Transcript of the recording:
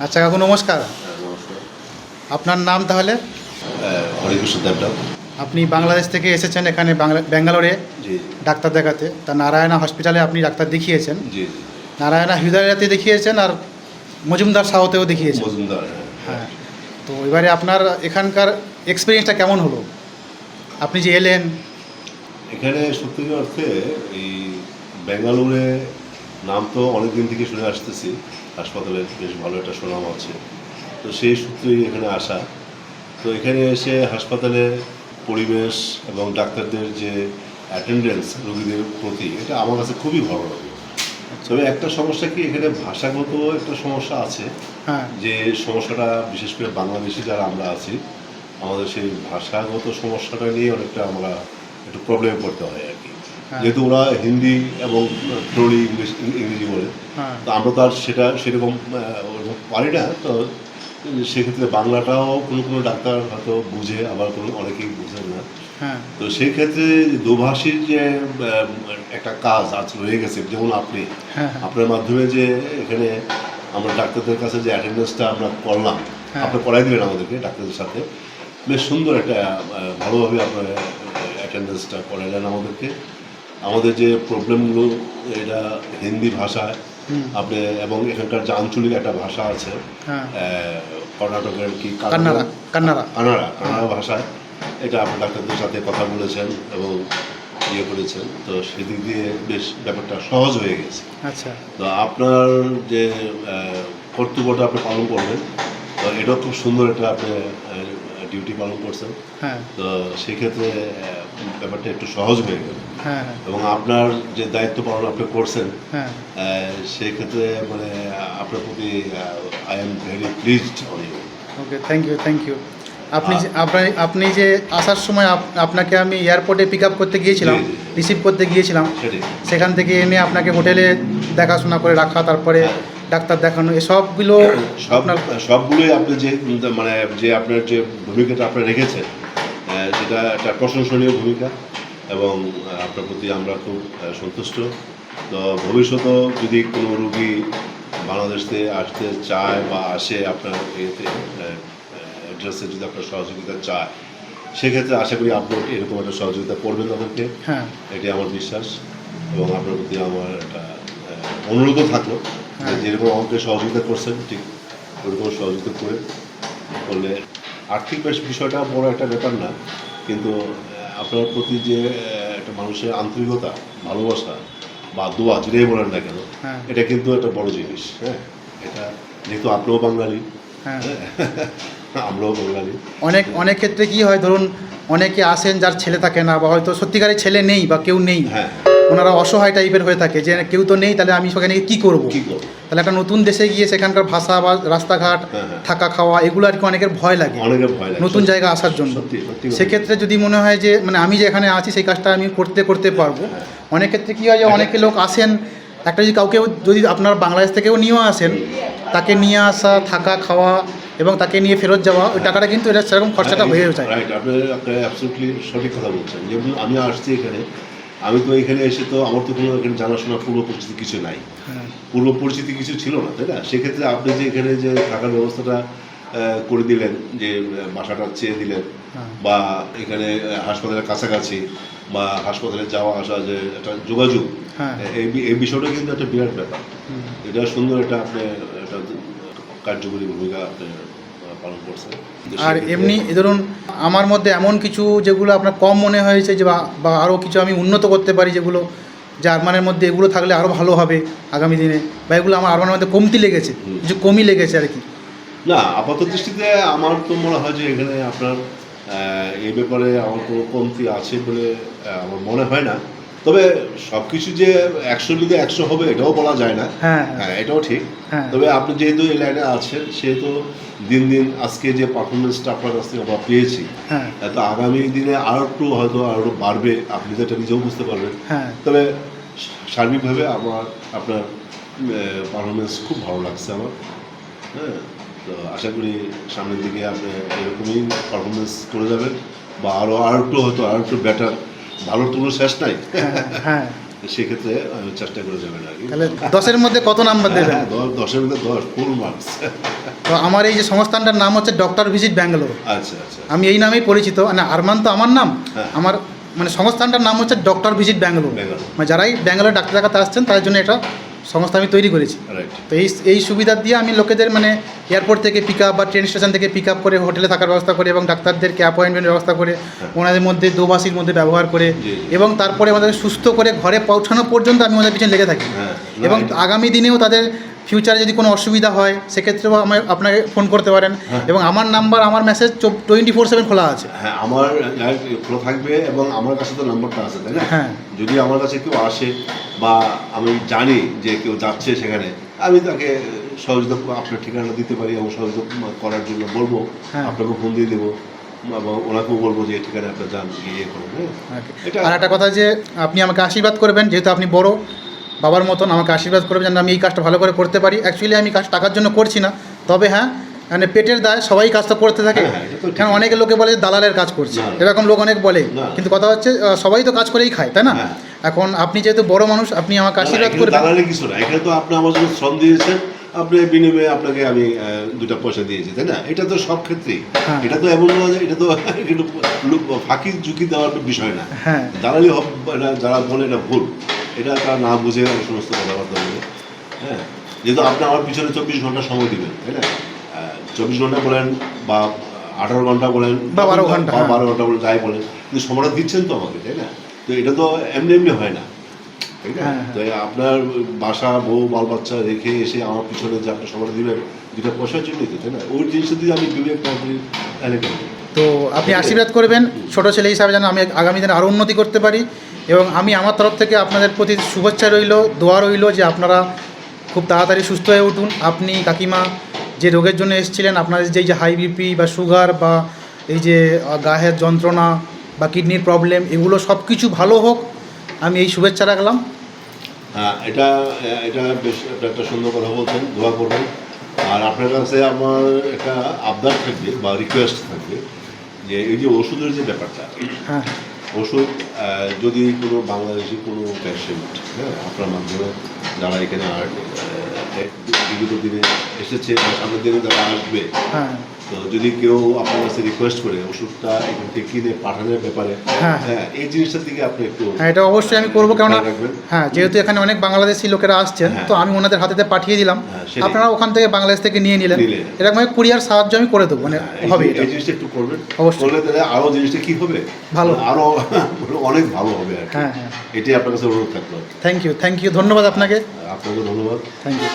আচ্ছা কাকু নমস্কার। নমস্কার। আপনার নাম তাহলে? হরিকৃষ্ণ দেবনাথ। আপনি বাংলাদেশ থেকে এসেছেন এখানে ব্যাঙ্গালোরে জি ডাক্তার দেখাতে। তা নারায়ণা হসপিটালে আপনি ডাক্তার দেখিয়েছেন। জি জি। নারায়ণা হৃদয়াতে দেখিয়েছেন আর মজুমদার সাউতেও দেখিয়েছেন। মজুমদার, হ্যাঁ। তো এবারে আপনার এখানকার এক্সপিরিয়েন্সটা কেমন হলো? আপনি যে এলেন। এখানে সত্যিকার অর্থে এই ব্যাঙ্গালোরে নাম তো অনেক দিন থেকে শুনে আসতেছি, হাসপাতালের বেশ ভালো একটা সুনাম আছে, তো সেই সূত্রেই এখানে আসা। তো এখানে এসে হাসপাতালে পরিবেশ এবং ডাক্তারদের যে অ্যাটেন্ডেন্স রোগীদের প্রতি, এটা আমার কাছে খুবই ভালো লাগে। তবে একটা সমস্যা কি, এখানে ভাষাগত একটা সমস্যা আছে। হ্যাঁ যে সমস্যাটা বিশেষ করে বাংলাদেশি যারা আমরা আছি, আমাদের সেই ভাষাগত সমস্যাটা নিয়ে অনেকটা আমরা একটু প্রবলেমে পড়তে হয় আর কি। হ্যাঁ। যেহেতু ওরা হিন্দি এবং থ্রোলি ইংরেজি বলে, হ্যাঁ তো আমরা তো আর সেরকম ওরকম পারি না। তো সেক্ষেত্রে বাংলাটাও কোনো কোনো ডাক্তার হয়তো বুঝে, আবার অনেকেই বুঝেন না। হ্যাঁ তো সেই ক্ষেত্রে দোভাষীর যে একটা কাজ আজ রয়ে গেছে, যেমন আপনি হ্যাঁ আপনার মাধ্যমে যে এখানে আমরা ডাক্তারদের কাছে যে অ্যাটেন্ডেন্সটা আমরা করলাম, হ্যাঁ। আপনি করাই দিলেন আমাদেরকে ডাক্তারদের সাথে, বেশ সুন্দর একটা ভালোভাবে আপনার অ্যাটেন্ডেন্সটা করাইলেন আমাদেরকে। আমাদের যে প্রবলেমগুলো, এটা হিন্দি ভাষায় আপনি, এবং এখানকার যে আঞ্চলিক একটা ভাষা আছে, হ্যাঁ। কর্ণাটকের কি কান্নাড়া কান্নাড়া কানাড়া ভাষায়, এটা আপনি ডাক্তারদের সাথে কথা বলেছেন এবং ইয়ে করেছেন। তো সেদিক দিয়ে বেশ ব্যাপারটা সহজ হয়ে গেছে। আচ্ছা। তো আপনার যে কর্তব্যটা আপনি পালন করবেন, তো এটাও খুব সুন্দর একটা আপনি ডিউটি পালন করছেন। হ্যাঁ তো সেক্ষেত্রে ব্যাপারটা একটু সহজ হয়ে গেল। হ্যাঁ হ্যাঁ এবং আপনার যে দায়িত্ব পালন আপনি করছেন, হ্যাঁ। সেই ক্ষেত্রে মানে আপনার প্রতি I am very pleased on you. Okay, thank you thank you. আপনি যে আসার সময় আপনাকে আমি এয়ারপোর্টে পিক আপ করতে গিয়েছিলাম, জি, জি। রিসিভ করতে গিয়েছিলাম, সেটাই। সেখান থেকে এনে আপনাকে হোটেলে দেখাশোনা করে রাখা, তারপরে ডাক্তার দেখানো, এসবগুলো আপনার সবগুলোই আপনি যে মানে যে আপনার যে ভূমিকাটা আপনি রেখেছেন, সেটা একটা প্রশংসনীয় ভূমিকা, এবং আপনার প্রতি আমরা খুব সন্তুষ্ট। তো ভবিষ্যতেও যদি কোনো রুগী বাংলাদেশ থেকে আসতে চায় বা আসে, আপনার এতে অ্যাড্রেসে যদি আপনার সহযোগিতা চায়, সেক্ষেত্রে আশা করি আপনি এরকম একটা সহযোগিতা করবেন তাদেরকে। হ্যাঁ এটি আমার বিশ্বাস, এবং আপনার প্রতি আমার একটা অনুরোধও থাকলো যে যেরকম আমাকে সহযোগিতা করছেন, ঠিক ওরকম সহযোগিতা করলে আর্থিক বিষয়টা বড় একটা ব্যাপার না, কিন্তু আপনার প্রতি যে একটা মানুষের আন্তরিকতা, ভালোবাসা বা দোয়া, যেটাই বলেন না কেন, হ্যাঁ এটা কিন্তু একটা বড় জিনিস। হ্যাঁ, এটা যেহেতু আপনিও বাঙালি, হ্যাঁ। আমরাও বাঙালি। অনেক অনেক ক্ষেত্রে কি হয়, ধরুন অনেকে আসেন যার ছেলে থাকে না, বা হয়তো সত্যিকারের ছেলে নেই বা কেউ নেই, হ্যাঁ, ওনারা অসহায় টাইপের হয়ে থাকে যে কেউ তো নেই, তাহলে আমি সেখানে কী করবো? কী করবো? তাহলে একটা নতুন দেশে গিয়ে সেখানকার ভাষা বা রাস্তাঘাট, হ্যাঁ, হ্যাঁ। থাকা খাওয়া, এগুলো আর কি অনেকের ভয় লাগে, অনেকের ভয় লাগে নতুন জায়গা আসার জন্য। সত্যি সত্যি কথা। সেক্ষেত্রে যদি মনে হয় যে মানে আমি যে এখানে আছি সেই কাজটা আমি করতে পারবো। হ্যাঁ। অনেক ক্ষেত্রে কী হয় যে অনেকে লোক আসেন, একটা যদি কাউকে যদি আপনার বাংলাদেশ থেকেও নিয়েও আসেন, তাকে নিয়ে আসা, থাকা খাওয়া এবং তাকে নিয়ে ফেরত যাওয়া, ওই টাকাটা কিন্তু এটা সেরকম খরচাটা হয়ে যায়। রাইট, আপনি অ্যাবসলিউটলি সঠিক কথা বলছেন। যেমন আমি আসছি এখানে, আমি তো এখানে এসে তো আমার তো কোনো এখানে জানাশোনা পূর্ব পরিচিতি কিছু নাই, হ্যাঁ পূর্ব পরিচিতি কিছু ছিল না, তাই না? সেক্ষেত্রে আপনি যে এখানে যে থাকার ব্যবস্থাটা করে দিলেন, যে বাসাটা চেয়ে দিলেন, হ্যাঁ বা এখানে হাসপাতালের কাছাকাছি বা হাসপাতালে যাওয়া আসা যে একটা যোগাযোগ, হ্যাঁ। এই বিষয়টা কিন্তু একটা বিরাট ব্যাপার। হুম। এটা সুন্দর, এটা আপনি একটা কার্যকরী ভূমিকা আপনি পালন করছেন। আর এমনি ধরুন আমার মধ্যে এমন কিছু যেগুলো আপনার কম মনে হয়েছে, যে বা আরও কিছু আমি উন্নত করতে পারি, যেগুলো যে আরমানের মধ্যে এগুলো থাকলে আরও ভালো হবে আগামী দিনে, বা এগুলো আমার আরমানের মধ্যে কমতি লেগেছে, কিছু কমই লেগেছে আর কি। না, আপাত দৃষ্টিতে আমার তো মনে হয় যে এখানে আপনার এই ব্যাপারে আমার কোনো কমতি আছে বলে আমার মনে হয় না। তবে সব কিছু যে 100 মিলে 100 হবে এটাও বলা যায় না। হ্যাঁ হ্যাঁ, এটাও ঠিক। হ্যাঁ তবে আপনি যেহেতু এই লাইনে আছেন, সেহেতু দিন দিন আজকে যে পারফরমেন্সটা আপনার কাছ থেকে আমরা পেয়েছি, হ্যাঁ তো আগামী দিনে আরও একটু হয়তো আরও বাড়বে, আপনি যেটা নিজেও বুঝতে পারবেন। হ্যাঁ তবে সার্বিকভাবে আপনার পারফরমেন্স খুব ভালো লাগছে আমার। হ্যাঁ, তো আশা করি সামনের দিকে আপনি এরকমই পারফরমেন্স করে যাবেন, বা আরও একটু হয়তো আরও একটু বেটার। ভালোর তো কোনো শেষ নাই। হ্যাঁ হ্যাঁ। সেক্ষেত্রে আমি চেষ্টা করে যাবেন আর কি। তাহলে 10-এর মধ্যে কত নাম্বার দেবেন? হ্যাঁ, 10-এর মধ্যে 10 ফুল মার্কস। তো আমার এই যে সংস্থানটার নাম হচ্ছে ডক্টর ভিজিট ব্যাঙ্গালোর। আচ্ছা আচ্ছা। আমি এই নামেই পরিচিত, মানে আরমান তো আমার নাম, হ্যাঁ। আমার মানে সংস্থানটার নাম হচ্ছে ডক্টর ভিজিট ব্যাঙ্গালোর। ব্যাঙ্গালোর। মানে যারাই ব্যাঙ্গালোর ডাক্তার দেখাতে আসছেন তাদের জন্য একটা সংস্থা আমি তৈরি করেছি। রাইট। তো এই সুবিধা দিয়ে আমি লোকেদের মানে এয়ারপোর্ট থেকে পিক আপ বা ট্রেন স্টেশন থেকে পিক আপ করে হোটেলে থাকার ব্যবস্থা করে এবং ডাক্তারদেরকে অ্যাপয়েন্টমেন্ট ব্যবস্থা করে ওনাদের মধ্যে দোভাষীর মধ্যে ব্যবহার করে জি। এবং তারপরে আমাদের সুস্থ করে ঘরে পৌঁছানো পর্যন্ত আমি ওদের পিছনে লেগে থাকি। হ্যাঁ। এবং আগামী দিনেও তাদের ফিউচারে যদি কোনো অসুবিধা হয় সেক্ষেত্রেও আমি আপনাকে ফোন করতে পারেন। হ্যাঁ। এবং আমার নাম্বার, আমার মেসেজ 24/7 খোলা আছে। হ্যাঁ, আমার খোলা থাকবে এবং আমার কাছে তো নাম্বারটা আছে, তাই না? হ্যাঁ। যদি আমার কাছে কেউ আসে বা আমি জানি যে কেউ যাচ্ছে সেখানে, আমি তাকে সহযোগিতা আপনার ঠিকানা দিতে পারি এবং সহযোগিতা করার জন্য বলবো। হ্যাঁ। আপনাকে ফোন দিয়ে দেবো এবং ওনাকেও বলবো যে এই ঠিকানা আপনার যান, গিয়ে করুন। এটা আর একটা কথা যে আপনি আমাকে আশীর্বাদ করবেন, যেহেতু আপনি বড় বাবার মতন আমাকে আশীর্বাদ করবেন যেন আমি এই কাজটা ভালো করে করতে পারি। অ্যাকচুয়ালি আমি কাজ টাকার জন্য করছি না, তবে হ্যাঁ মানে পেটের দায় সবাই কাজটা করতে থাকে। হ্যাঁ, এটা তো ঠিক। কারণ অনেক লোকে বলে যে দালালের কাজ করছে, না। এরকম লোক অনেক বলে, না। কিন্তু কথা হচ্ছে সবাই তো কাজ করেই খায়, তাই না? হ্যাঁ। এখন আপনি যেহেতু বড় মানুষ, আপনি আমাকে আশীর্বাদ এখানে করবেন। দালালি কিছু না, এখানে তো আপনি আমার জন্য শ্রম দিয়েছেন, আপনি বিনিময়ে আপনাকে আমি 2টা পয়সা দিয়েছি, তাই না? এটা তো সব ক্ষেত্রেই। হ্যাঁ। এটা তো এমন নয় যে এটা তো কিন্তু ফাঁকি ঝুঁকি দেওয়ার বিষয় না। হ্যাঁ। দালালি এটা যারা বলে এটা ভুল, এটা তারা না বুঝে সমস্ত কথাবার্তা বলে। হ্যাঁ, যেহেতু আপনি আমার পিছনে 24 ঘন্টা সময় দিবেন, তাই না? 24 ঘন্টা বলেন বা 18 ঘন্টা বলেন বা 12 ঘন্টা, বা হ্যাঁ। 12 ঘন্টা বলেন, যাই বলেন, কিন্তু সময়টা দিচ্ছেন তো আমাকে, তাই না? তো এটা তো এমনি এমনি হয় না, তাই না? হ্যাঁ, তো আপনার বাসা, বউ, বাল বাচ্চা রেখে এসে আমার পিছনে যে আপনি সময়টা দিবেন 2টা পয়সার জন্যই তো, তাই না? ওই জিনিসটা দিয়ে আমি বিবেক না করি তাহলে কেন? তো আপনি আশীর্বাদ করবেন ছোট ছেলে হিসাবে যেন আমি আগামী দিনে আরও উন্নতি করতে পারি। এবং আমি আমার তরফ থেকে আপনাদের প্রতি শুভেচ্ছা রইল, দোয়া রইল যে আপনারা খুব তাড়াতাড়ি সুস্থ হয়ে উঠুন। আপনি কাকিমা যে রোগের জন্য এসেছিলেন, আপনাদের যে হাই বিপি বা সুগার বা এই যে গায়ের যন্ত্রণা বা কিডনির প্রবলেম, এগুলো সব কিছু ভালো হোক, আমি এই শুভেচ্ছা রাখলাম। হ্যাঁ, এটা এটা বেশ একটা সুন্দর কথা বলছেন, দোয়া করবেন। আর আপনার কাছে আমার একটা আবদার থাকবে বা রিকোয়েস্ট থাকবে যে এই যে ওষুধের যে ব্যাপারটা, হ্যাঁ ওষুধ যদি কোনো বাংলাদেশি কোনো পেশেন্ট, হ্যাঁ, আপনার মাধ্যমে যারা এখানে বিগত দিনে এসেছে বা সামনের দিনে যারা আসবে, হ্যাঁ তো যদি কেউ আপনার কাছে রিকোয়েস্ট করে ওষুধটা এখান থেকে কিনে পাঠানোর ব্যাপারে, হ্যাঁ। হ্যাঁ, এই জিনিসটার দিকে আপনি একটু হ্যাঁ, এটা অবশ্যই আমি করবো। কেননা খেয়াল রাখবেন। হ্যাঁ, যেহেতু এখানে অনেক বাংলাদেশি লোকেরা আসছেন, হ্যাঁ। তো আমি ওনাদের হাতেতে পাঠিয়ে দিলাম, হ্যাঁ, সেটাই। আপনারা ওখান থেকে বাংলাদেশ থেকে নিয়ে নিলেন। এরকম কুরিয়ার সাহায্য আমি করে দেবো, মানে হবে এটা। এই জিনিসটা একটু করবেন, অবশ্যই। করলে তাহলে আরো জিনিসটা কি হবে, ভালো। আরো অনেক ভালো হবে আর কি। হ্যাঁ হ্যাঁ, এটাই আপনার কাছে অনুরোধ থাকলো। থ্যাংক ইউ, ধন্যবাদ আপনাকে। আপনাকে ধন্যবাদ। Thank you.